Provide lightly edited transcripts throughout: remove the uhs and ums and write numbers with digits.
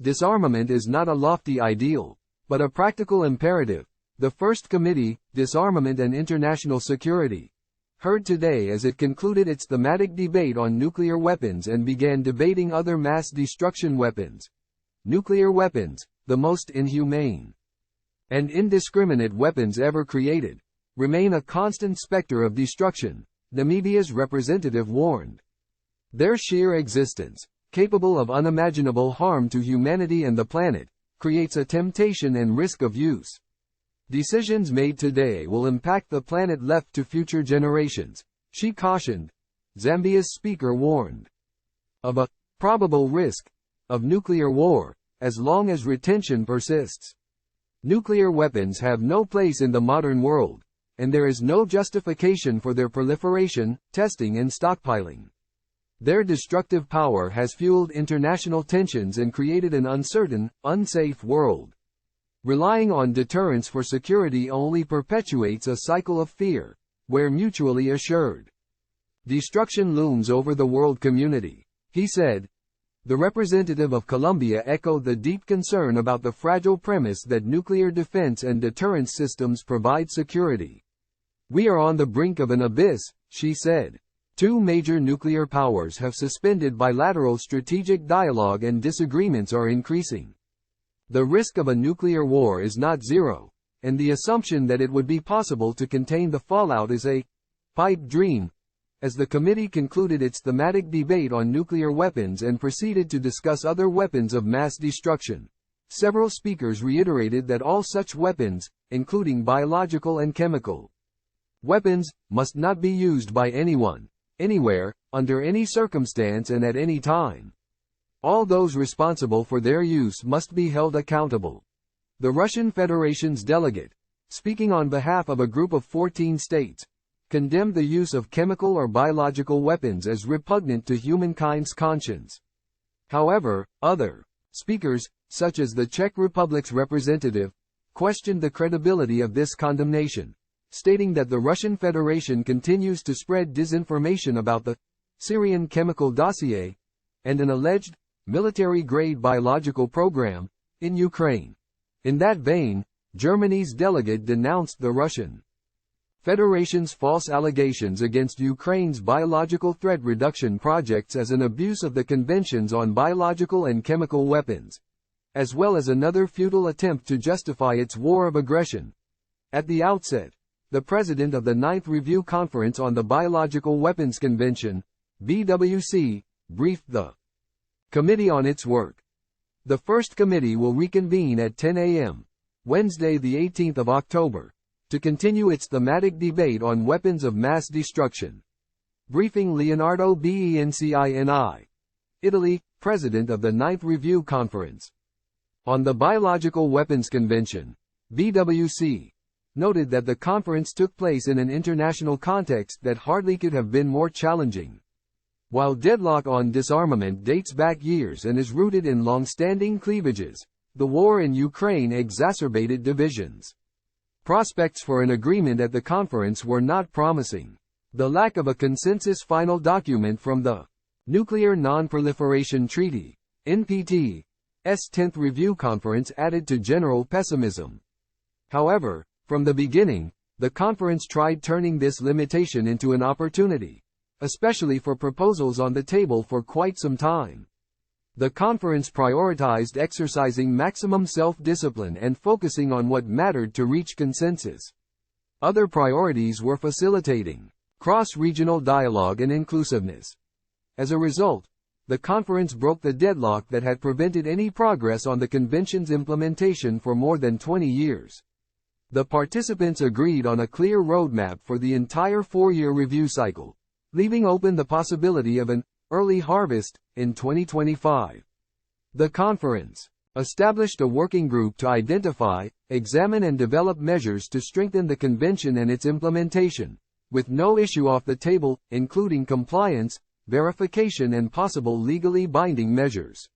Disarmament is not a lofty ideal, but a practical imperative. The First Committee, Disarmament and International Security, heard today as it concluded its thematic debate on nuclear weapons and began debating other mass destruction weapons. Nuclear weapons, the most inhumane and indiscriminate weapons ever created, remain a constant spectre of destruction, Namibia's representative warned. Their sheer existence, capable of unimaginable harm to humanity and the planet, creates a temptation and risk of use. Decisions made today will impact the planet left to future generations, she cautioned. Zambia's speaker warned of a probable risk of nuclear war, as long as retention persists. Nuclear weapons have no place in the modern world, and there is no justification for their proliferation, testing and stockpiling. Their destructive power has fueled international tensions and created an uncertain, unsafe world. Relying on deterrence for security only perpetuates a cycle of fear, where mutually assured destruction looms over the world community, he said. The representative of Colombia echoed the deep concern about the fragile premise that nuclear defense and deterrence systems provide security. We are on the brink of an abyss, she said. Two major nuclear powers have suspended bilateral strategic dialogue and disagreements are increasing. The risk of a nuclear war is not zero, and the assumption that it would be possible to contain the fallout is a pipe dream. As the committee concluded its thematic debate on nuclear weapons and proceeded to discuss other weapons of mass destruction, several speakers reiterated that all such weapons, including biological and chemical weapons, must not be used by anyone, anywhere, under any circumstance and at any time. All those responsible for their use must be held accountable. The Russian Federation's delegate, speaking on behalf of a group of 14 states, condemned the use of chemical or biological weapons as repugnant to humankind's conscience. However, other speakers, such as the Czech Republic's representative, questioned the credibility of this condemnation, stating that the Russian Federation continues to spread disinformation about the Syrian chemical dossier and an alleged military-grade biological program in Ukraine. In that vein, Germany's delegate denounced the Russian Federation's false allegations against Ukraine's biological threat reduction projects as an abuse of the Conventions on Biological and Chemical Weapons, as well as another futile attempt to justify its war of aggression. At the outset, the president of the Ninth Review Conference on the Biological Weapons Convention, BWC, briefed the committee on its work. The first committee will reconvene at 10 a.m., Wednesday the 18th of October, to continue its thematic debate on weapons of mass destruction. Briefing Leonardo Bencini, Italy, president of the Ninth Review Conference on the Biological Weapons Convention, BWC, noted that the conference took place in an international context that hardly could have been more challenging. While deadlock on disarmament dates back years and is rooted in long-standing cleavages, the war in Ukraine exacerbated divisions. Prospects for an agreement at the conference were not promising. The lack of a consensus final document from the Nuclear Non-Proliferation Treaty, NPT's 10th Review Conference added to general pessimism. However, from the beginning, the conference tried turning this limitation into an opportunity, especially for proposals on the table for quite some time. The conference prioritized exercising maximum self-discipline and focusing on what mattered to reach consensus. Other priorities were facilitating cross-regional dialogue and inclusiveness. As a result, the conference broke the deadlock that had prevented any progress on the convention's implementation for more than 20 years. The participants agreed on a clear roadmap for the entire four-year review cycle, leaving open the possibility of an early harvest in 2025. The conference established a working group to identify, examine and develop measures to strengthen the convention and its implementation, with no issue off the table, including compliance, verification and possible legally binding measures.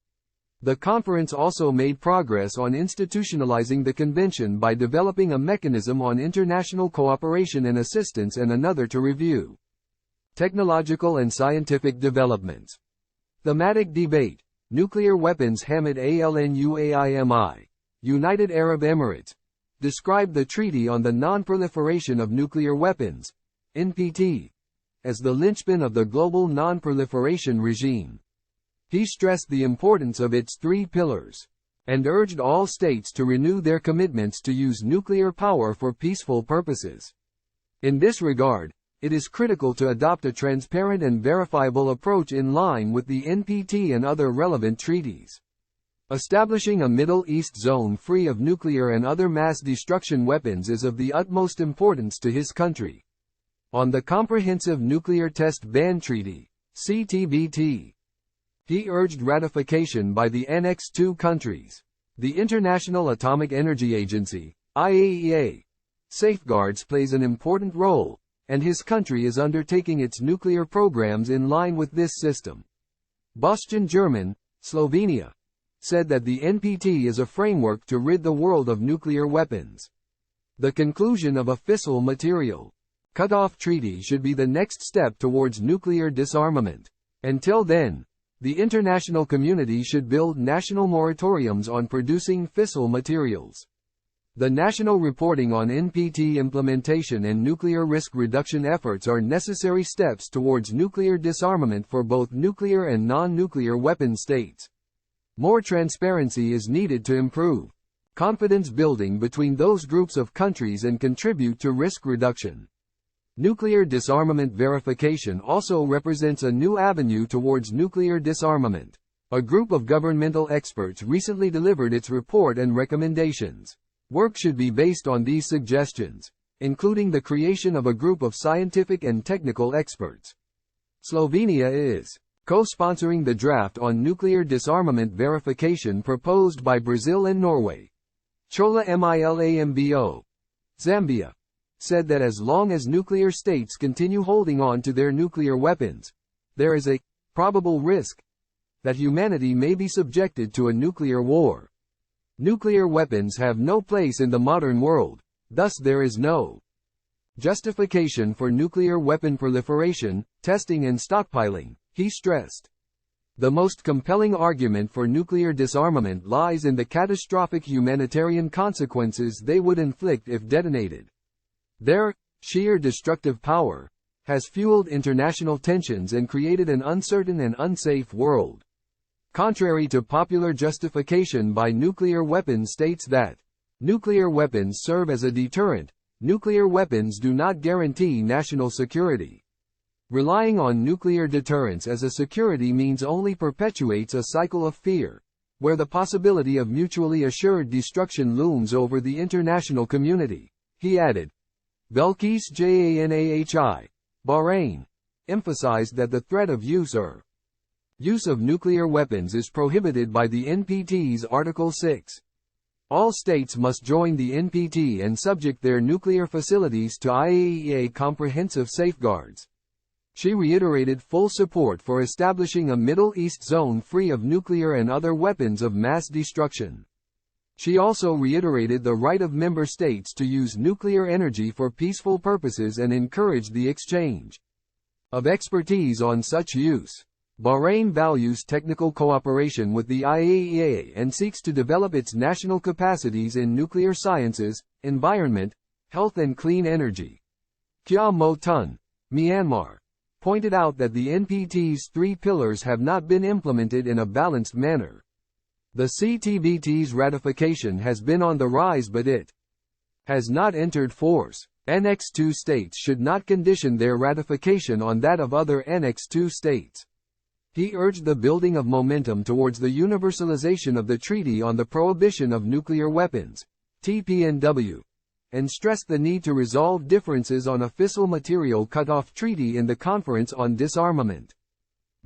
The conference also made progress on institutionalizing the convention by developing a mechanism on international cooperation and assistance and another to review technological and scientific developments. Thematic debate. Nuclear Weapons Hamid Alnuaimi, United Arab Emirates, described the Treaty on the Non-Proliferation of Nuclear Weapons, NPT, as the linchpin of the global non-proliferation regime. He stressed the importance of its three pillars, and urged all states to renew their commitments to use nuclear power for peaceful purposes. In this regard, it is critical to adopt a transparent and verifiable approach in line with the NPT and other relevant treaties. Establishing a Middle East zone free of nuclear and other mass destruction weapons is of the utmost importance to his country. On the Comprehensive Nuclear Test Ban Treaty, CTBT, he urged ratification by the Annex II countries. The International Atomic Energy Agency, IAEA, safeguards plays an important role, and his country is undertaking its nuclear programs in line with this system. Bostian German, Slovenia, said that the NPT is a framework to rid the world of nuclear weapons. The conclusion of a fissile material cut-off treaty should be the next step towards nuclear disarmament. Until then, the international community should build national moratoriums on producing fissile materials. The national reporting on NPT implementation and nuclear risk reduction efforts are necessary steps towards nuclear disarmament for both nuclear and non-nuclear weapon states. More transparency is needed to improve confidence building between those groups of countries and contribute to risk reduction. Nuclear disarmament verification also represents a new avenue towards nuclear disarmament. A group of governmental experts recently delivered its report and recommendations. Work should be based on these suggestions, including the creation of a group of scientific and technical experts. Slovenia is co-sponsoring the draft on nuclear disarmament verification proposed by Brazil and Norway. Chola MILAMBO, Zambia, said that as long as nuclear states continue holding on to their nuclear weapons, there is a probable risk that humanity may be subjected to a nuclear war. Nuclear weapons have no place in the modern world, thus there is no justification for nuclear weapon proliferation, testing and stockpiling, he stressed. The most compelling argument for nuclear disarmament lies in the catastrophic humanitarian consequences they would inflict if detonated. Their sheer destructive power has fueled international tensions and created an uncertain and unsafe world. Contrary to popular justification by nuclear weapons states that nuclear weapons serve as a deterrent, nuclear weapons do not guarantee national security. Relying on nuclear deterrence as a security means only perpetuates a cycle of fear, where the possibility of mutually assured destruction looms over the international community, he added. Belkis Janahi, Bahrain, emphasized that the threat of use of nuclear weapons is prohibited by the NPT's Article 6. All states must join the NPT and subject their nuclear facilities to IAEA comprehensive safeguards. She reiterated full support for establishing a Middle East zone free of nuclear and other weapons of mass destruction. She also reiterated the right of member states to use nuclear energy for peaceful purposes and encouraged the exchange of expertise on such use. Bahrain values technical cooperation with the IAEA and seeks to develop its national capacities in nuclear sciences, environment, health and clean energy. Kya Mo Tun, Myanmar, pointed out that the NPT's three pillars have not been implemented in a balanced manner. The CTBT's ratification has been on the rise but it has not entered force. Annex II states should not condition their ratification on that of other Annex II states. He urged the building of momentum towards the universalization of the Treaty on the Prohibition of Nuclear Weapons, TPNW, and stressed the need to resolve differences on a fissile material cut-off treaty in the Conference on Disarmament.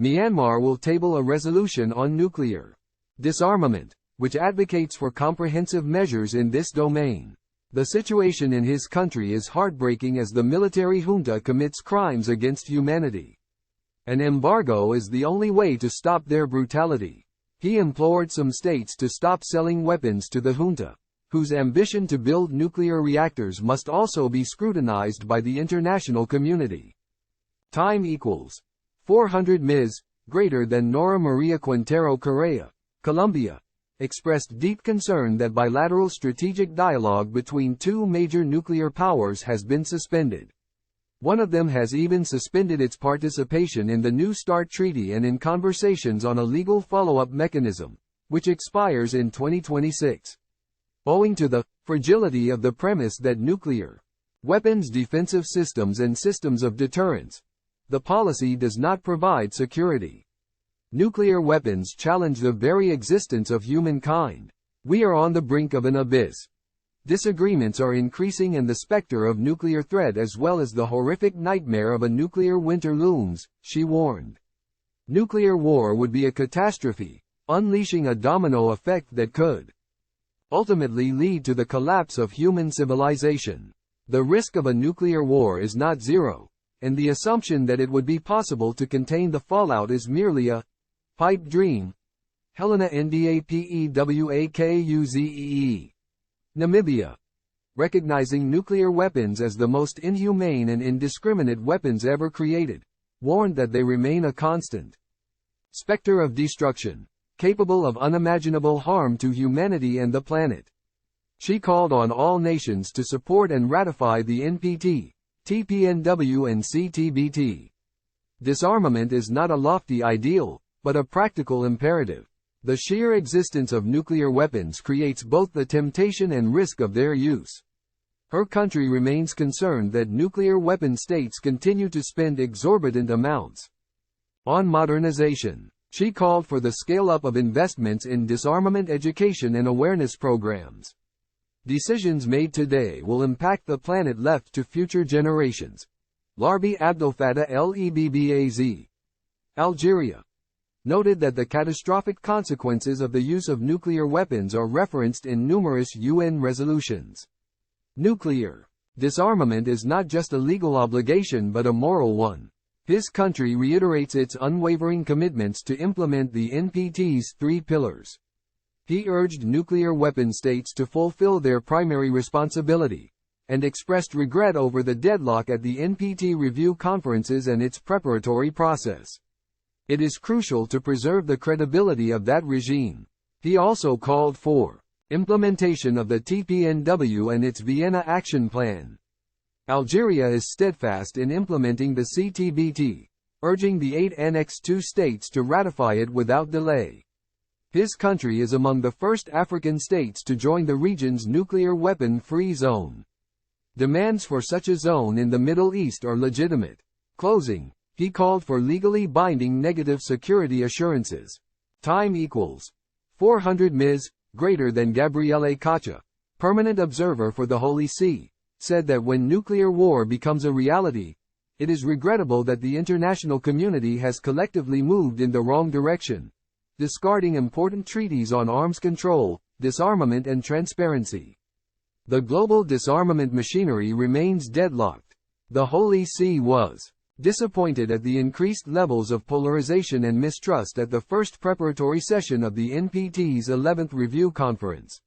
Myanmar will table a resolution on nuclear disarmament, which advocates for comprehensive measures in this domain. The situation in his country is heartbreaking as the military junta commits crimes against humanity. An embargo is the only way to stop their brutality. He implored some states to stop selling weapons to the junta, whose ambition to build nuclear reactors must also be scrutinized by the international community. Time equals 400 Ms. greater than Nora Maria Quintero Correa, Colombia, expressed deep concern that bilateral strategic dialogue between two major nuclear powers has been suspended. One of them has even suspended its participation in the New START Treaty and in conversations on a legal follow-up mechanism, which expires in 2026. Owing to the fragility of the premise that nuclear weapons defensive systems and systems of deterrence, the policy does not provide security. Nuclear weapons challenge the very existence of humankind. We are on the brink of an abyss. Disagreements are increasing and the spectre of nuclear threat as well as the horrific nightmare of a nuclear winter looms, she warned. Nuclear war would be a catastrophe, unleashing a domino effect that could ultimately lead to the collapse of human civilization. The risk of a nuclear war is not zero, and the assumption that it would be possible to contain the fallout is merely a pipe dream. Helena Ndapewakuzee. Namibia, recognizing nuclear weapons as the most inhumane and indiscriminate weapons ever created, warned that they remain a constant spectre of destruction, capable of unimaginable harm to humanity and the planet. She called on all nations to support and ratify the NPT, TPNW and CTBT. Disarmament is not a lofty ideal, but a practical imperative. The sheer existence of nuclear weapons creates both the temptation and risk of their use. Her country remains concerned that nuclear weapon states continue to spend exorbitant amounts on modernization. She called for the scale-up of investments in disarmament education and awareness programs. Decisions made today will impact the planet left to future generations. Larbi Abdelfattah Lebbaz, Algeria, noted that the catastrophic consequences of the use of nuclear weapons are referenced in numerous UN resolutions. Nuclear disarmament is not just a legal obligation but a moral one. His country reiterates its unwavering commitments to implement the NPT's 3 pillars. He urged nuclear weapon states to fulfill their primary responsibility, and expressed regret over the deadlock at the NPT review conferences and its preparatory process. It is crucial to preserve the credibility of that regime. He also called for implementation of the TPNW and its Vienna Action Plan. Algeria is steadfast in implementing the CTBT, urging the 8 Annex II states to ratify it without delay. His country is among the first African states to join the region's nuclear weapon-free zone. Demands for such a zone in the Middle East are legitimate. Closing, he called for legally binding negative security assurances. Time equals 400 ms, greater than Gabriele Cacha, permanent observer for the Holy See, said that when nuclear war becomes a reality, it is regrettable that the international community has collectively moved in the wrong direction, discarding important treaties on arms control, disarmament and transparency. The global disarmament machinery remains deadlocked. The Holy See was disappointed at the increased levels of polarization and mistrust at the first preparatory session of the NPT's 11th Review Conference.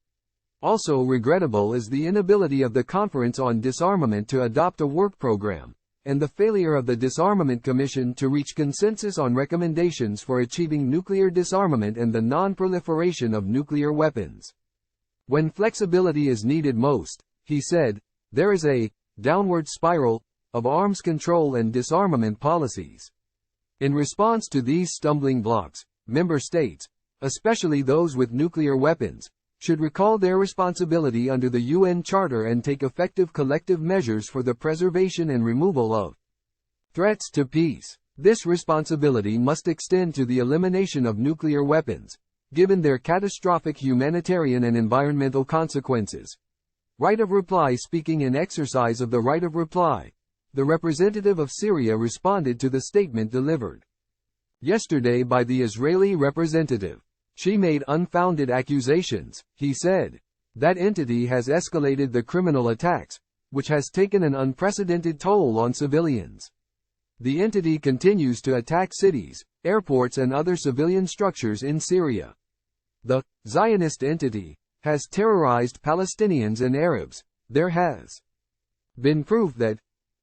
Also regrettable is the inability of the Conference on Disarmament to adopt a work program, and the failure of the Disarmament Commission to reach consensus on recommendations for achieving nuclear disarmament and the non-proliferation of nuclear weapons. When flexibility is needed most, he said, there is a downward spiral of arms control and disarmament policies. In response to these stumbling blocks, member states, especially those with nuclear weapons, should recall their responsibility under the UN Charter and take effective collective measures for the preservation and removal of threats to peace. This responsibility must extend to the elimination of nuclear weapons, given their catastrophic humanitarian and environmental consequences. Right of reply. Speaking in exercise of the right of reply, the representative of Syria responded to the statement delivered yesterday by the Israeli representative. She made unfounded accusations, he said. That entity has escalated the criminal attacks, which has taken an unprecedented toll on civilians. The entity continues to attack cities, airports and other civilian structures in Syria. The Zionist entity has terrorized Palestinians and Arabs. There has been proof that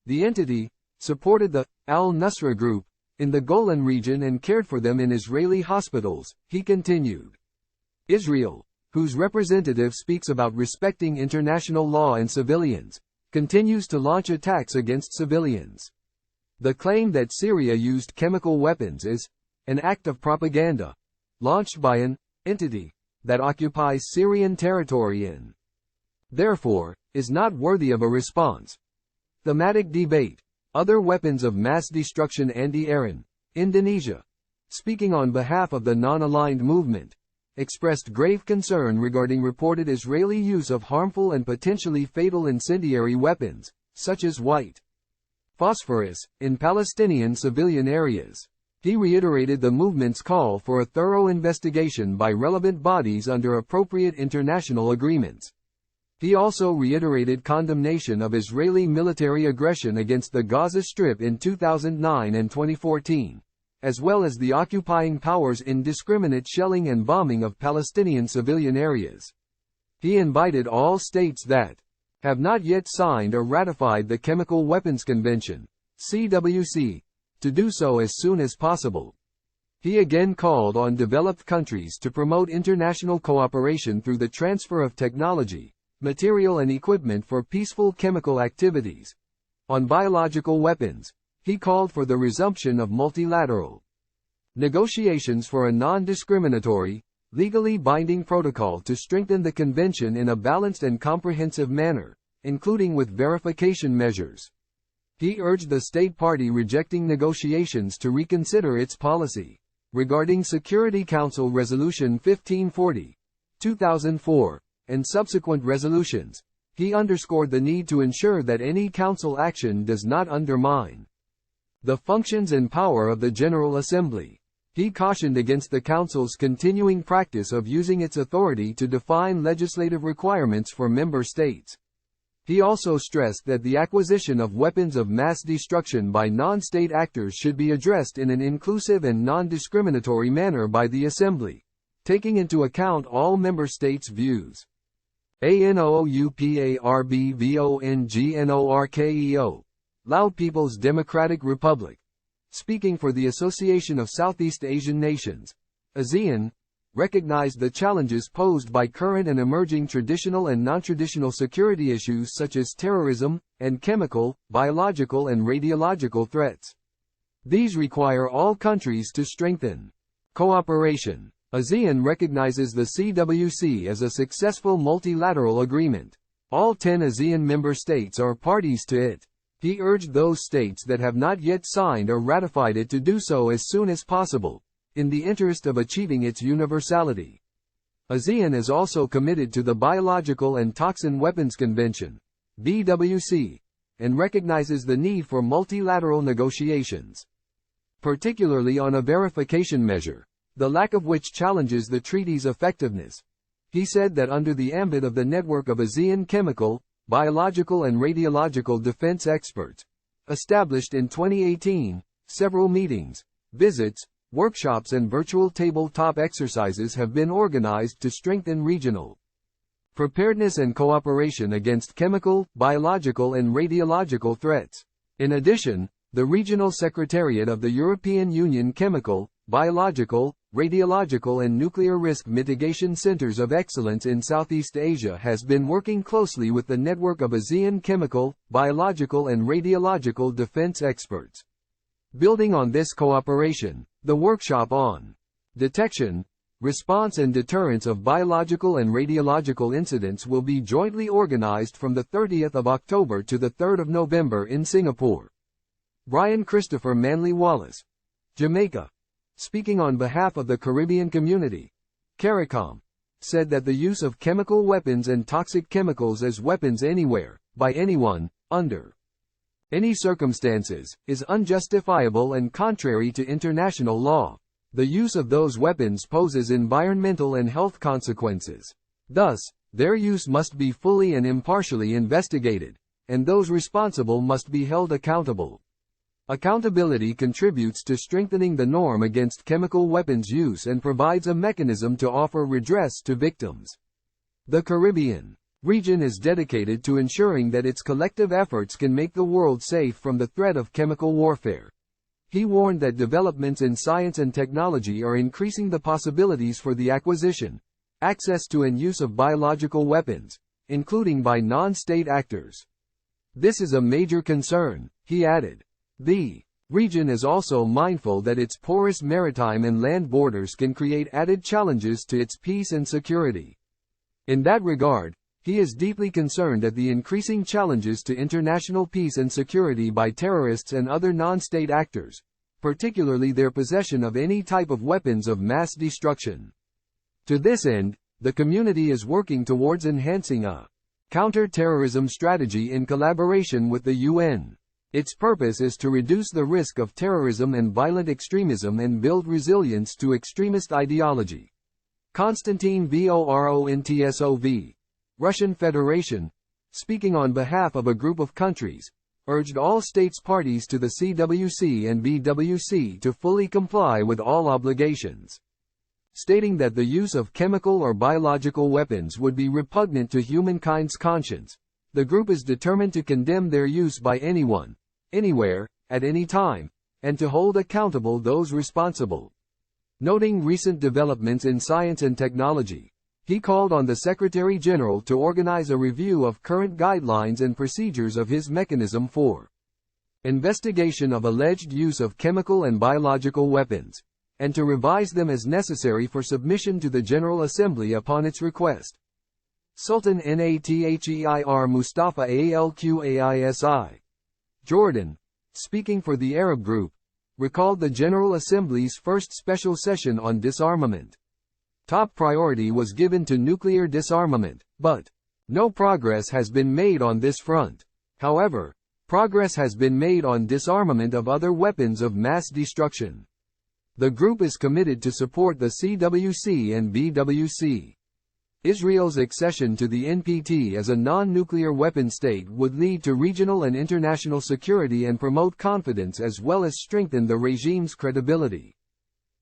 the entity supported the al-Nusra group in the Golan region and cared for them in Israeli hospitals, he continued. Israel, whose representative speaks about respecting international law and civilians, continues to launch attacks against civilians. The claim that Syria used chemical weapons is an act of propaganda, launched by an entity that occupies Syrian territory and, therefore, is not worthy of a response. Thematic debate. Other weapons of mass destruction. Andy Aaron, Indonesia, speaking on behalf of the non-aligned movement, expressed grave concern regarding reported Israeli use of harmful and potentially fatal incendiary weapons, such as white phosphorus, in Palestinian civilian areas. He reiterated the movement's call for a thorough investigation by relevant bodies under appropriate international agreements. He also reiterated condemnation of Israeli military aggression against the Gaza Strip in 2009 and 2014, as well as the occupying powers' indiscriminate shelling and bombing of Palestinian civilian areas. He invited all states that have not yet signed or ratified the Chemical Weapons Convention, CWC, to do so as soon as possible. He again called on developed countries to promote international cooperation through the transfer of technology, material and equipment for peaceful chemical activities. On biological weapons, he called for the resumption of multilateral negotiations for a non-discriminatory, legally binding protocol to strengthen the convention in a balanced and comprehensive manner, including with verification measures. He urged the state party rejecting negotiations to reconsider its policy. Regarding Security Council Resolution 1540, 2004, and subsequent resolutions, he underscored the need to ensure that any council action does not undermine the functions and power of the General Assembly. He cautioned against the Council's continuing practice of using its authority to define legislative requirements for member states. He also stressed that the acquisition of weapons of mass destruction by non-state actors should be addressed in an inclusive and non-discriminatory manner by the Assembly, taking into account all member states' views. ANOOUPARBVONGNORKEO, Lao People's Democratic Republic, speaking for the Association of Southeast Asian Nations, ASEAN, recognized the challenges posed by current and emerging traditional and non-traditional security issues such as terrorism, and chemical, biological and radiological threats. These require all countries to strengthen cooperation. ASEAN recognizes the CWC as a successful multilateral agreement. All 10 ASEAN member states are parties to it. He urged those states that have not yet signed or ratified it to do so as soon as possible, in the interest of achieving its universality. ASEAN is also committed to the Biological and Toxin Weapons Convention, BWC, and recognizes the need for multilateral negotiations, particularly on a verification measure, the lack of which challenges the treaty's effectiveness. He said that under the ambit of the network of ASEAN chemical, biological and radiological defense experts, established in 2018, several meetings, visits, workshops and virtual tabletop exercises have been organized to strengthen regional preparedness and cooperation against chemical, biological and radiological threats. In addition, the Regional Secretariat of the European Union Chemical, Biological, Radiological and Nuclear Risk Mitigation Centers of Excellence in Southeast Asia has been working closely with the network of ASEAN chemical, biological and radiological defense experts. Building on this cooperation, the workshop on detection, response and deterrence of biological and radiological incidents will be jointly organized from the 30th of October to the 3rd of November in Singapore. Brian Christopher Manley Wallace, Jamaica, speaking on behalf of the Caribbean community, CARICOM, said that the use of chemical weapons and toxic chemicals as weapons anywhere, by anyone, under any circumstances, is unjustifiable and contrary to international law. The use of those weapons poses environmental and health consequences. Thus, their use must be fully and impartially investigated, and those responsible must be held accountable. Accountability contributes to strengthening the norm against chemical weapons use and provides a mechanism to offer redress to victims. The Caribbean region is dedicated to ensuring that its collective efforts can make the world safe from the threat of chemical warfare. He warned that developments in science and technology are increasing the possibilities for the acquisition, access to and use of biological weapons, including by non-state actors. This is a major concern, he added. The region is also mindful that its porous maritime and land borders can create added challenges to its peace and security. In that regard, he is deeply concerned at the increasing challenges to international peace and security by terrorists and other non-state actors, particularly their possession of any type of weapons of mass destruction. To this end, the community is working towards enhancing a counter-terrorism strategy in collaboration with the UN. Its purpose is to reduce the risk of terrorism and violent extremism and build resilience to extremist ideology. Konstantin Vorontsov, Russian Federation, speaking on behalf of a group of countries, urged all states parties to the CWC and BWC to fully comply with all obligations, stating that the use of chemical or biological weapons would be repugnant to humankind's conscience. The group is determined to condemn their use by anyone, anywhere, at any time, and to hold accountable those responsible. Noting recent developments in science and technology, he called on the Secretary-General to organize a review of current guidelines and procedures of his mechanism for investigation of alleged use of chemical and biological weapons, and to revise them as necessary for submission to the General Assembly upon its request. Sultan Nather Mustafa Al-Qais, Jordan, speaking for the Arab Group, recalled the General Assembly's first special session on disarmament. Top priority was given to nuclear disarmament, but no progress has been made on this front. However, progress has been made on disarmament of other weapons of mass destruction. The group is committed to support the CWC and BWC. Israel's accession to the NPT as a non-nuclear weapon state would lead to regional and international security and promote confidence as well as strengthen the regime's credibility.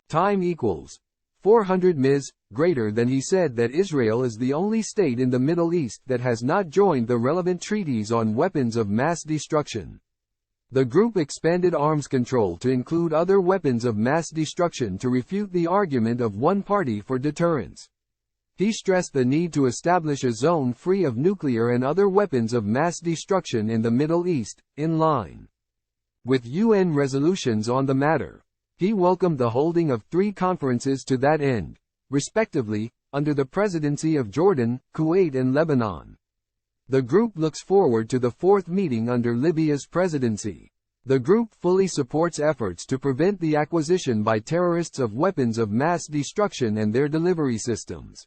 Time equals 400 ms, greater than. He said that Israel is the only state in the Middle East that has not joined the relevant treaties on weapons of mass destruction. The group expanded arms control to include other weapons of mass destruction to refute the argument of one party for deterrence. He stressed the need to establish a zone free of nuclear and other weapons of mass destruction in the Middle East, in line with UN resolutions on the matter. He welcomed the holding of 3 conferences to that end, respectively, under the presidency of Jordan, Kuwait and Lebanon. The group looks forward to the 4th meeting under Libya's presidency. The group fully supports efforts to prevent the acquisition by terrorists of weapons of mass destruction and their delivery systems.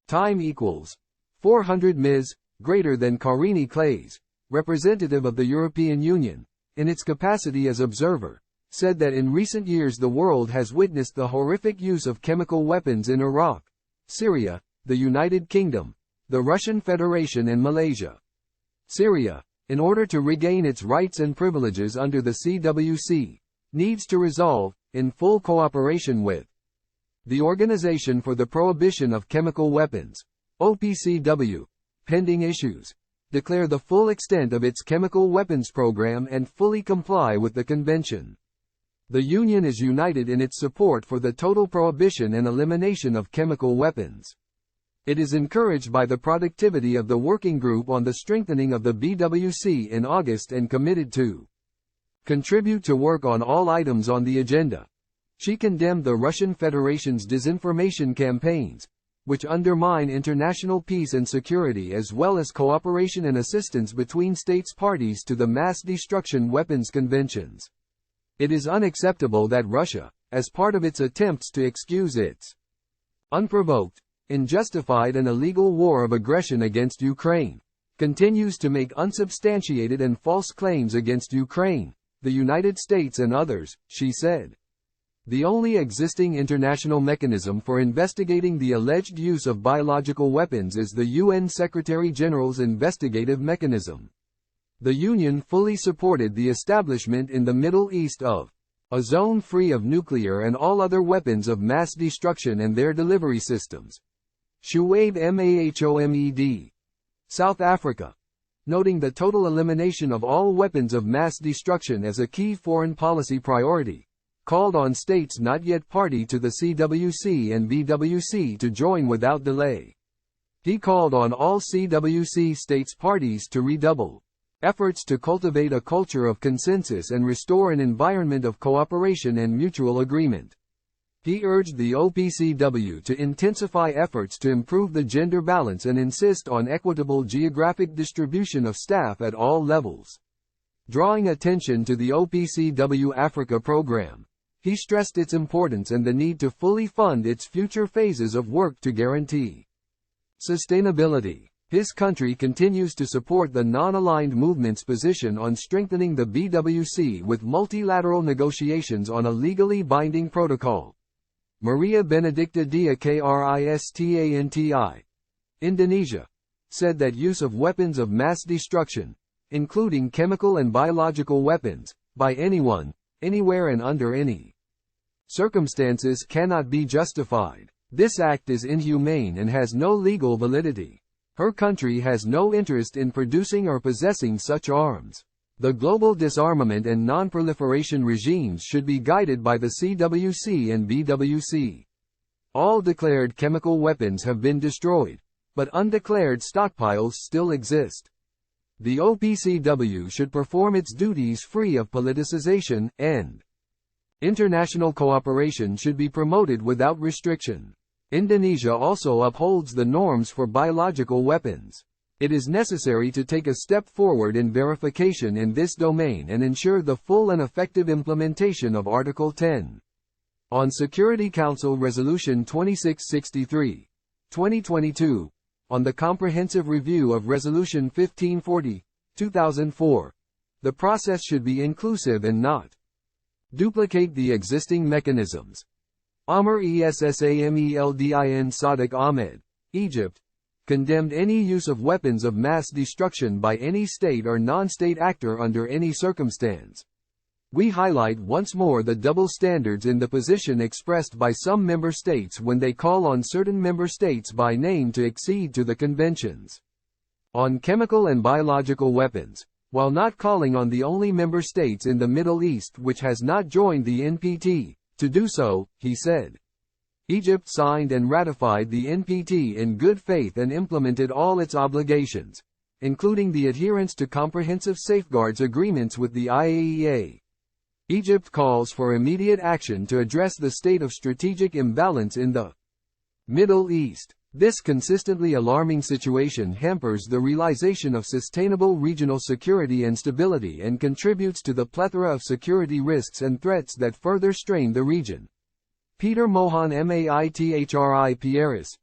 Time equals 400 ms, greater than. Karini Claes, representative of the European Union, in its capacity as observer, said that in recent years the world has witnessed the horrific use of chemical weapons in Iraq, Syria, the United Kingdom, the Russian Federation and Malaysia. Syria, in order to regain its rights and privileges under the CWC, needs to resolve, in full cooperation with the Organization for the Prohibition of Chemical Weapons, OPCW, pending issues, declare the full extent of its chemical weapons program and fully comply with the convention. The Union is united in its support for the total prohibition and elimination of chemical weapons. It is encouraged by the productivity of the Working Group on the strengthening of the BWC in August and committed to contribute to work on all items on the agenda. She condemned the Russian Federation's disinformation campaigns, which undermine international peace and security as well as cooperation and assistance between states parties to the mass destruction weapons conventions. It is unacceptable that Russia, as part of its attempts to excuse its unprovoked, unjustified and illegal war of aggression against Ukraine, continues to make unsubstantiated and false claims against Ukraine, the United States and others, she said. The only existing international mechanism for investigating the alleged use of biological weapons is the UN Secretary-General's investigative mechanism. The Union fully supported the establishment in the Middle East of a zone free of nuclear and all other weapons of mass destruction and their delivery systems. Shuaib Mahomed, South Africa. noting the total elimination of all weapons of mass destruction as a key foreign policy priority, called on states not yet party to the CWC and BWC to join without delay. He called on all CWC states parties to redouble efforts to cultivate a culture of consensus and restore an environment of cooperation and mutual agreement. He urged the OPCW to intensify efforts to improve the gender balance and insist on equitable geographic distribution of staff at all levels. Drawing attention to the OPCW Africa program, he stressed its importance and the need to fully fund its future phases of work to guarantee sustainability. His country continues to support the non-aligned movement's position on strengthening the BWC with multilateral negotiations on a legally binding protocol. Maria Benedicta Dia Kristanti, Indonesia, said that use of weapons of mass destruction, including chemical and biological weapons, by anyone, anywhere and under any circumstances cannot be justified. This act is inhumane and has no legal validity. Her country has no interest in producing or possessing such arms. The global disarmament and non-proliferation regimes should be guided by the CWC and BWC. All declared chemical weapons have been destroyed, but undeclared stockpiles still exist. The OPCW should perform its duties free of politicization, and international cooperation should be promoted without restriction. Indonesia also upholds the norms for biological weapons. It is necessary to take a step forward in verification in this domain and ensure the full and effective implementation of Article 10. On Security Council Resolution 2663, 2022, on the comprehensive review of Resolution 1540, 2004, the process should be inclusive and not duplicate the existing mechanisms. Amr Essameldin Sadiq Ahmed, Egypt, condemned any use of weapons of mass destruction by any state or non-state actor under any circumstance. We highlight once more the double standards in the position expressed by some member states when they call on certain member states by name to accede to the conventions on chemical and biological weapons, while not calling on the only member states in the Middle East which has not joined the NPT to do so, he said. Egypt signed and ratified the NPT in good faith and implemented all its obligations, including the adherence to comprehensive safeguards agreements with the IAEA. Egypt calls for immediate action to address the state of strategic imbalance in the Middle East. This consistently alarming situation hampers the realization of sustainable regional security and stability and contributes to the plethora of security risks and threats that further strain the region. Peter Mohan Maithri Pieris,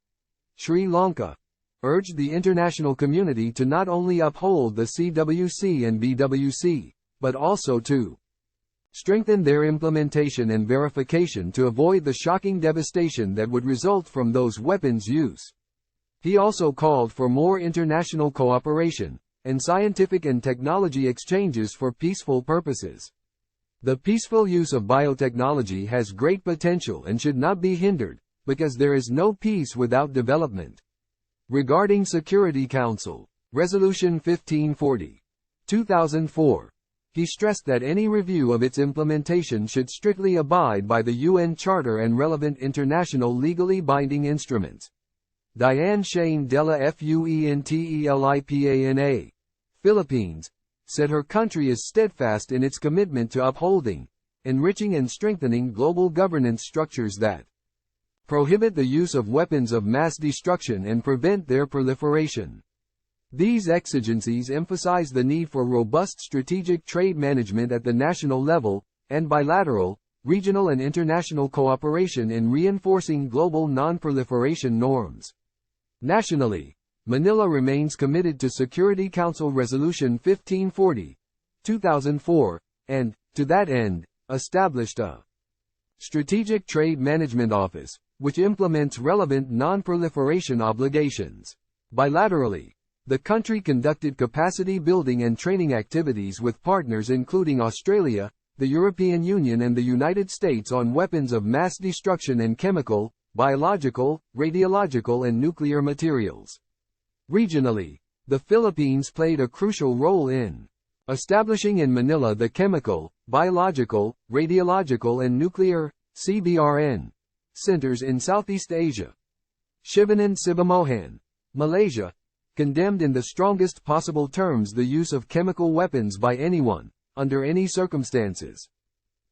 Sri Lanka, urged the international community to not only uphold the CWC and BWC, but also to strengthen their implementation and verification to avoid the shocking devastation that would result from those weapons' use. He also called for more international cooperation and scientific and technology exchanges for peaceful purposes. The peaceful use of biotechnology has great potential and should not be hindered, because there is no peace without development. Regarding Security Council Resolution 1540, 2004, he stressed that any review of its implementation should strictly abide by the UN Charter and relevant international legally binding instruments. Diane Shane Della Fuentelipana, Philippines, said her country is steadfast in its commitment to upholding, enriching and strengthening global governance structures that prohibit the use of weapons of mass destruction and prevent their proliferation. These exigencies emphasize the need for robust strategic trade management at the national level, and bilateral, regional and international cooperation in reinforcing global non-proliferation norms. Nationally, Manila remains committed to Security Council Resolution 1540, 2004, and, to that end, established a Strategic Trade Management Office, which implements relevant non-proliferation obligations. Bilaterally, the country conducted capacity building and training activities with partners including Australia, the European Union and the United States on weapons of mass destruction and chemical, biological, radiological and nuclear materials. Regionally, The Philippines played a crucial role in establishing in Manila the chemical, biological, radiological and nuclear CBRN centers in Southeast Asia. Shivanan Sibamohan, Malaysia, condemned in the strongest possible terms the use of chemical weapons by anyone, under any circumstances.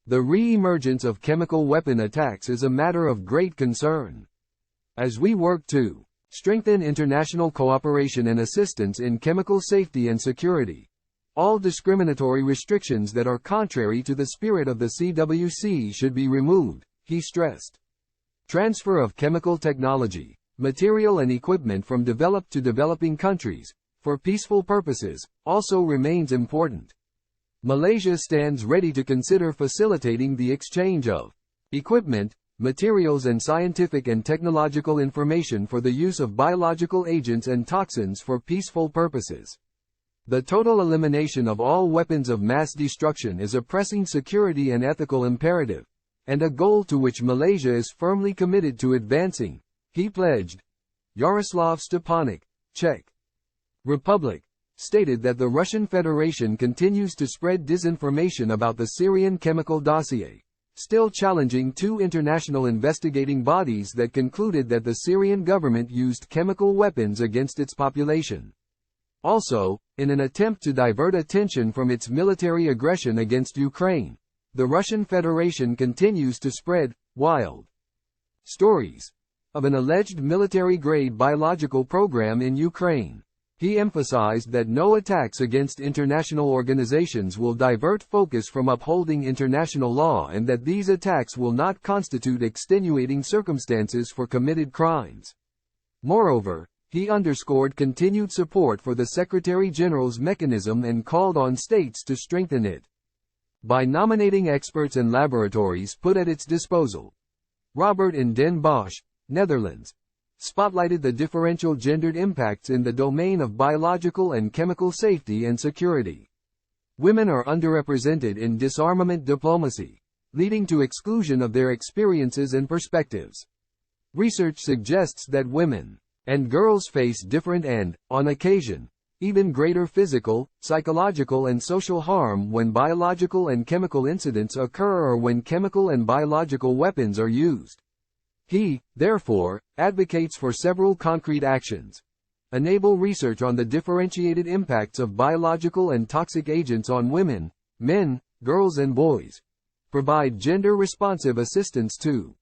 The re-emergence of chemical weapon attacks is a matter of great concern. As we work to strengthen international cooperation and assistance in chemical safety and security, all discriminatory restrictions that are contrary to the spirit of the CWC should be removed, he stressed. Transfer of chemical technology, material and equipment from developed to developing countries, for peaceful purposes, also remains important. Malaysia stands ready to consider facilitating the exchange of equipment, materials and scientific and technological information for the use of biological agents and toxins for peaceful purposes. The total elimination of all weapons of mass destruction is a pressing security and ethical imperative, and a goal to which Malaysia is firmly committed to advancing, he pledged. Yaroslav Stepanek, Czech Republic, stated that the Russian Federation continues to spread disinformation about the Syrian chemical dossier, still challenging two international investigating bodies that concluded that the Syrian government used chemical weapons against its population. Also, in an attempt to divert attention from its military aggression against Ukraine, the Russian Federation continues to spread wild stories of an alleged military-grade biological program in Ukraine. He emphasized that no attacks against international organizations will divert focus from upholding international law and that these attacks will not constitute extenuating circumstances for committed crimes. Moreover, he underscored continued support for the Secretary-General's mechanism and called on states to strengthen it by nominating experts and laboratories put at its disposal. Robert in Den Bosch, Netherlands, spotlighted the differential gendered impacts in the domain of biological and chemical safety and security. Women are underrepresented in disarmament diplomacy, leading to exclusion of their experiences and perspectives. Research suggests that women and girls face different and, on occasion, even greater physical, psychological and social harm when biological and chemical incidents occur or when chemical and biological weapons are used. He, therefore, advocates for several concrete actions. Enable research on the differentiated impacts of biological and toxic agents on women, men, girls and boys. Provide gender-responsive assistance to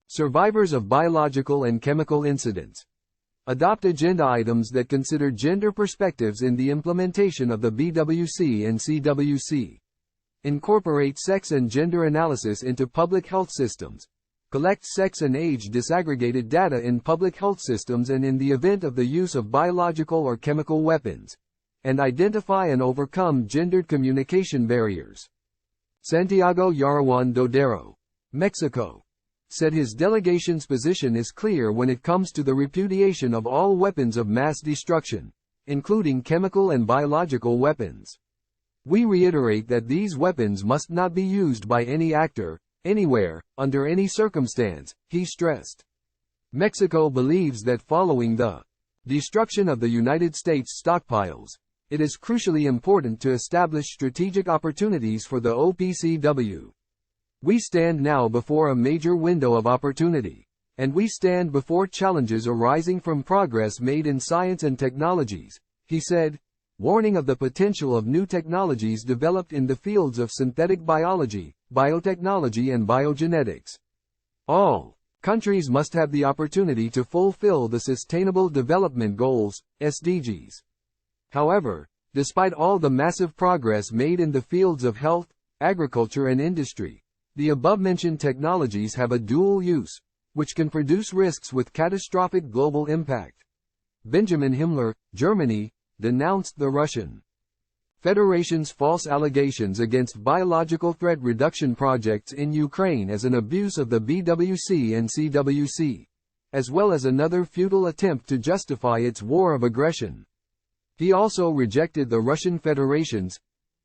survivors of biological and chemical incidents. Adopt agenda items that consider gender perspectives in the implementation of the BWC and CWC. Incorporate sex and gender analysis into public health systems. Collect sex and age disaggregated data in public health systems and in the event of the use of biological or chemical weapons. And identify and overcome gendered communication barriers. Santiago Yarawan Dodero, Mexico, said his delegation's position is clear when it comes to the repudiation of all weapons of mass destruction, including chemical and biological weapons. We reiterate that these weapons must not be used by any actor, anywhere, under any circumstance, he stressed. Mexico believes that following the destruction of the United States stockpiles, it is crucially important to establish strategic opportunities for the OPCW. We stand now before a major window of opportunity, and we stand before challenges arising from progress made in science and technologies, he said, warning of the potential of new technologies developed in the fields of synthetic biology, biotechnology and biogenetics. All countries must have the opportunity to fulfill the Sustainable Development Goals, SDGs. However, despite all the massive progress made in the fields of health, agriculture and industry, the above-mentioned technologies have a dual use, which can produce risks with catastrophic global impact. Benjamin Himmler, Germany, denounced the Russian Federation's false allegations against biological threat reduction projects in Ukraine as an abuse of the BWC and CWC, as well as another futile attempt to justify its war of aggression. He also rejected the Russian Federation's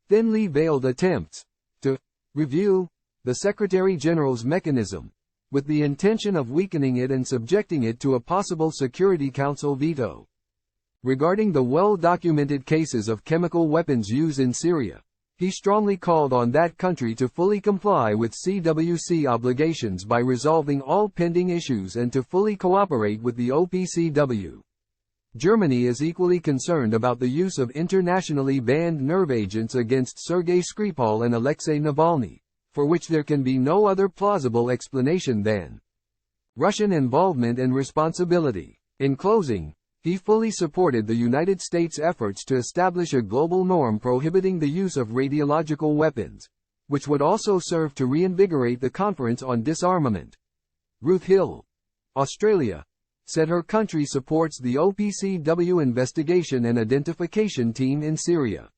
thinly veiled attempts to review the Secretary-General's mechanism, with the intention of weakening it and subjecting it to a possible Security Council veto. Regarding the well-documented cases of chemical weapons use in Syria, he strongly called on that country to fully comply with CWC obligations by resolving all pending issues and to fully cooperate with the OPCW. Germany is equally concerned about the use of internationally banned nerve agents against Sergei Skripal and Alexei Navalny, for which there can be no other plausible explanation than Russian involvement and responsibility. In closing, he fully supported the United States' efforts to establish a global norm prohibiting the use of radiological weapons, which would also serve to reinvigorate the Conference on Disarmament. Ruth Hill, Australia, said her country supports the OPCW investigation and identification team in Syria.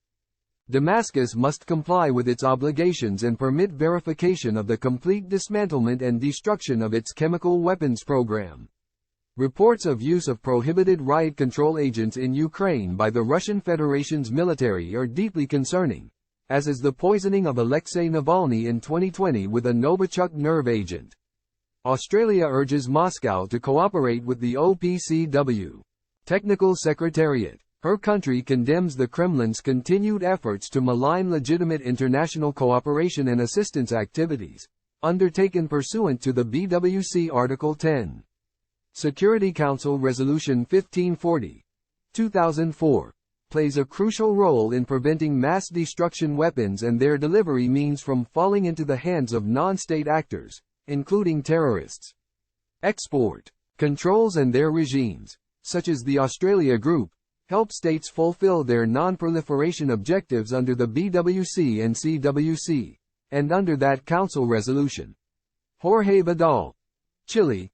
Damascus must comply with its obligations and permit verification of the complete dismantlement and destruction of its chemical weapons program. Reports of use of prohibited riot control agents in Ukraine by the Russian Federation's military are deeply concerning, as is the poisoning of Alexei Navalny in 2020 with a Novichok nerve agent. Australia urges Moscow to cooperate with the OPCW Technical Secretariat. Her country condemns the Kremlin's continued efforts to malign legitimate international cooperation and assistance activities, undertaken pursuant to the BWC Article 10. Security Council Resolution 1540, 2004, plays a crucial role in preventing mass destruction weapons and their delivery means from falling into the hands of non-state actors, including terrorists. Export controls and their regimes, such as the Australia Group, help states fulfill their non-proliferation objectives under the BWC and CWC, and under that Council resolution. Jorge Vidal, Chile,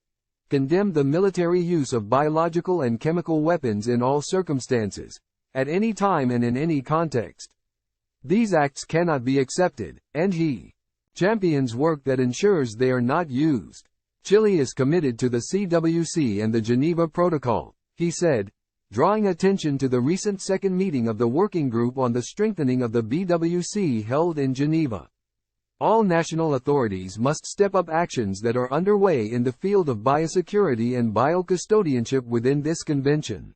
condemned the military use of biological and chemical weapons in all circumstances, at any time and in any context. These acts cannot be accepted, and he champions work that ensures they are not used. Chile is committed to the CWC and the Geneva Protocol, he said, drawing attention to the recent second meeting of the Working Group on the Strengthening of the BWC held in Geneva. All national authorities must step up actions that are underway in the field of biosecurity and biocustodianship within this convention.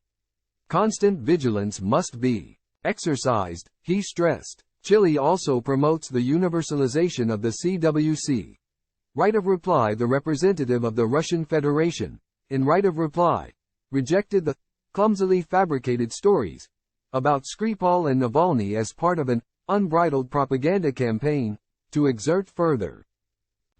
Constant vigilance must be exercised, he stressed. Chile also promotes the universalization of the CWC. Right of reply. The representative of the Russian Federation, in right of reply, rejected the clumsily fabricated stories about Skripal and Navalny as part of an unbridled propaganda campaign to exert further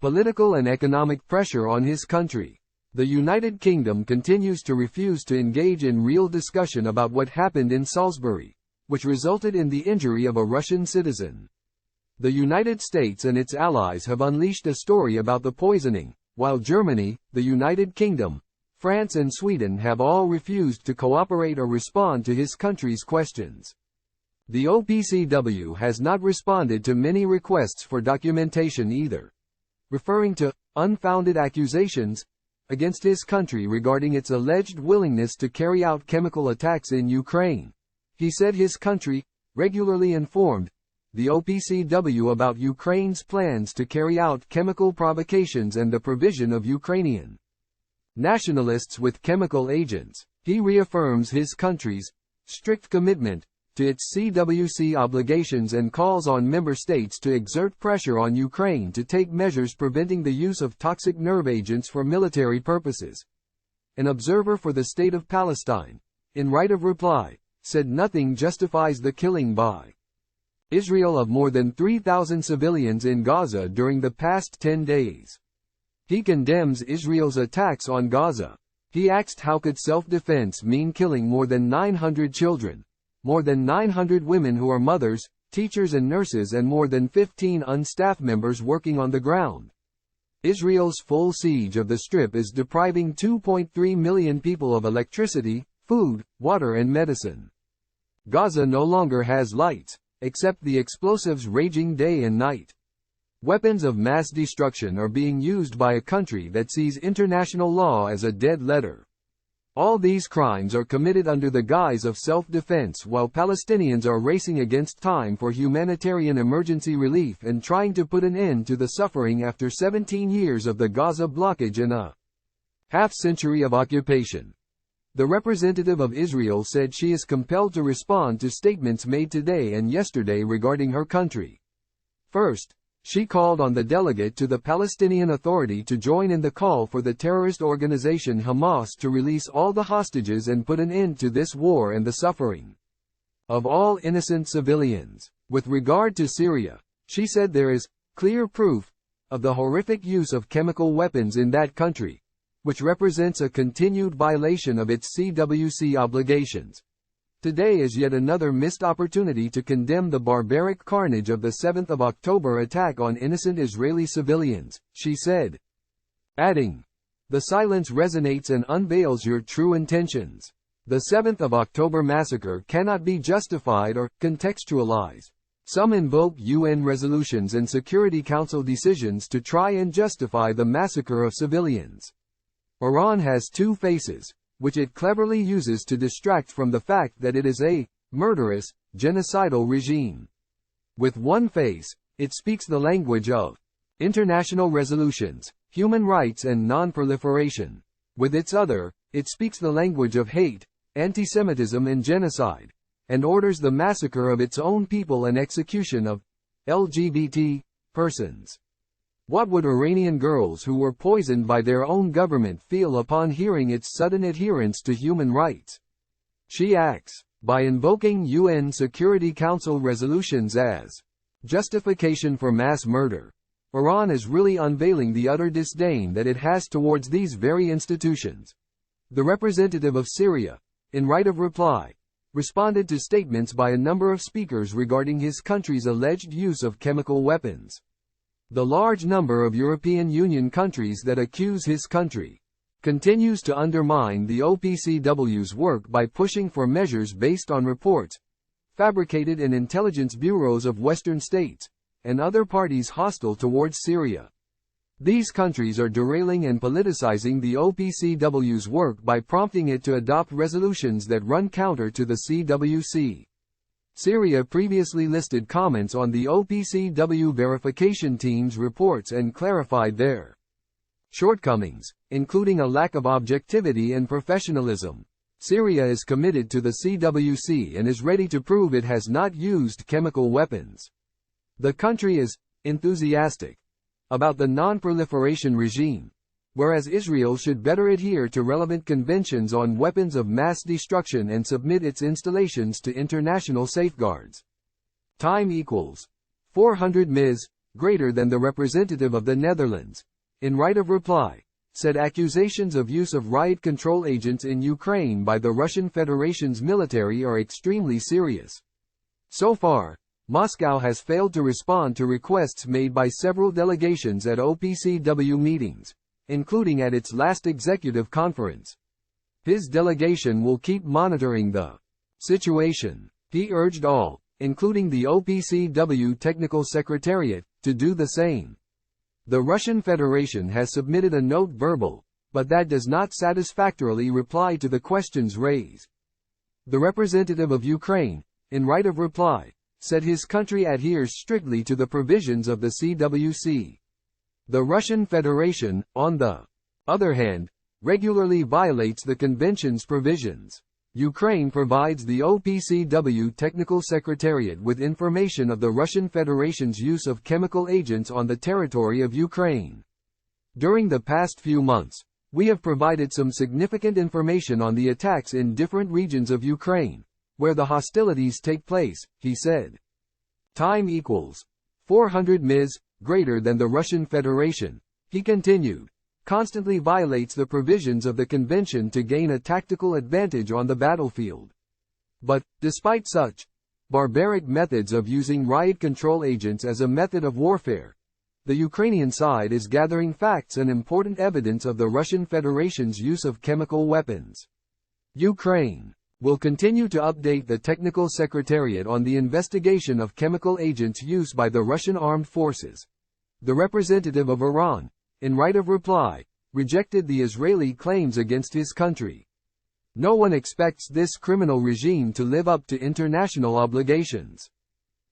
political and economic pressure on his country. The United Kingdom continues to refuse to engage in real discussion about what happened in Salisbury, which resulted in the injury of a Russian citizen. The United States and its allies have unleashed a story about the poisoning, while Germany, the United Kingdom, France and Sweden have all refused to cooperate or respond to his country's questions. The OPCW has not responded to many requests for documentation either. Referring to unfounded accusations against his country regarding its alleged willingness to carry out chemical attacks in Ukraine, he said his country regularly informed the OPCW about Ukraine's plans to carry out chemical provocations and the provision of Ukrainian nationalists with chemical agents. He reaffirms his country's strict commitment to its CWC obligations and calls on member states to exert pressure on Ukraine to take measures preventing the use of toxic nerve agents for military purposes. An observer for the State of Palestine, in right of reply, said nothing justifies the killing by Israel of more than 3,000 civilians in Gaza during the past 10 days. He condemns Israel's attacks on Gaza. He asked how could self-defense mean killing more than 900 children, more than 900 women who are mothers, teachers and nurses and more than 15 staff members working on the ground. Israel's full siege of the Strip is depriving 2.3 million people of electricity, food, water and medicine. Gaza no longer has lights, except the explosives raging day and night. Weapons of mass destruction are being used by a country that sees international law as a dead letter. All these crimes are committed under the guise of self-defense while Palestinians are racing against time for humanitarian emergency relief and trying to put an end to the suffering after 17 years of the Gaza blockage and a half-century of occupation. The representative of Israel said she is compelled to respond to statements made today and yesterday regarding her country. First, she called on the delegate to the Palestinian Authority to join in the call for the terrorist organization Hamas to release all the hostages and put an end to this war and the suffering of all innocent civilians. With regard to Syria, she said there is clear proof of the horrific use of chemical weapons in that country, which represents a continued violation of its CWC obligations. Today is yet another missed opportunity to condemn the barbaric carnage of the 7th of October attack on innocent Israeli civilians, she said, adding, "The silence resonates and unveils your true intentions. The 7th of October massacre cannot be justified or contextualized. Some invoke UN resolutions and Security Council decisions to try and justify the massacre of civilians. Iran has two faces, which it cleverly uses to distract from the fact that it is a murderous, genocidal regime. With one face, it speaks the language of international resolutions, human rights and non-proliferation. With its other, it speaks the language of hate, anti-Semitism and genocide, and orders the massacre of its own people and execution of LGBT persons. What would Iranian girls who were poisoned by their own government feel upon hearing its sudden adherence to human rights? She acts, by invoking UN Security Council resolutions as justification for mass murder. Iran is really unveiling the utter disdain that it has towards these very institutions. The representative of Syria, in right of reply, responded to statements by a number of speakers regarding his country's alleged use of chemical weapons. The large number of European Union countries that accuse his country continues to undermine the OPCW's work by pushing for measures based on reports fabricated in intelligence bureaus of Western states and other parties hostile towards Syria. These countries are derailing and politicizing the OPCW's work by prompting it to adopt resolutions that run counter to the CWC. Syria previously listed comments on the OPCW verification team's reports and clarified their shortcomings, including a lack of objectivity and professionalism. Syria is committed to the CWC and is ready to prove it has not used chemical weapons. The country is enthusiastic about the non-proliferation regime, whereas Israel should better adhere to relevant conventions on weapons of mass destruction and submit its installations to international safeguards. Time equals 400 ms, greater than the representative of the Netherlands, in right of reply, said accusations of use of riot control agents in Ukraine by the Russian Federation's military are extremely serious. So far, Moscow has failed to respond to requests made by several delegations at OPCW meetings, including at its last executive conference. His delegation will keep monitoring the situation. He urged all, including the OPCW Technical Secretariat, to do the same. The Russian Federation has submitted a note verbal, but that does not satisfactorily reply to the questions raised. The representative of Ukraine, in right of reply, said his country adheres strictly to the provisions of the CWC. The Russian Federation, on the other hand, regularly violates the convention's provisions. Ukraine provides the OPCW Technical Secretariat with information of the Russian Federation's use of chemical agents on the territory of Ukraine. During the past few months, we have provided some significant information on the attacks in different regions of Ukraine, where the hostilities take place, he said. Time equals 400 ms, greater than the Russian Federation, he continued, constantly violates the provisions of the convention to gain a tactical advantage on the battlefield. But, despite such barbaric methods of using riot control agents as a method of warfare, the Ukrainian side is gathering facts and important evidence of the Russian Federation's use of chemical weapons. Ukraine will continue to update the Technical Secretariat on the investigation of chemical agents used by the Russian armed forces. The representative of Iran, in right of reply, rejected the Israeli claims against his country. No one expects this criminal regime to live up to international obligations.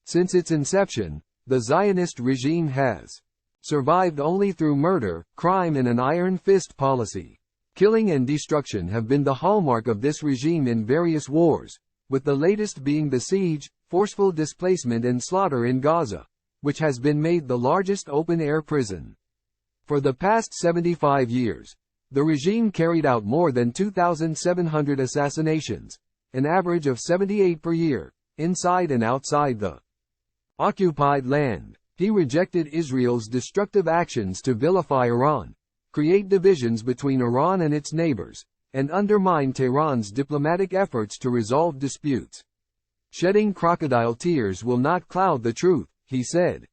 Since its inception, the Zionist regime has survived only through murder, crime and an iron fist policy. Killing and destruction have been the hallmark of this regime in various wars, with the latest being the siege, forceful displacement and slaughter in Gaza, which has been made the largest open-air prison. For the past 75 years, the regime carried out more than 2,700 assassinations, an average of 78 per year, inside and outside the occupied land. He rejected Israel's destructive actions to vilify Iran, create divisions between Iran and its neighbors, and undermine Tehran's diplomatic efforts to resolve disputes. Shedding crocodile tears will not cloud the truth, he said.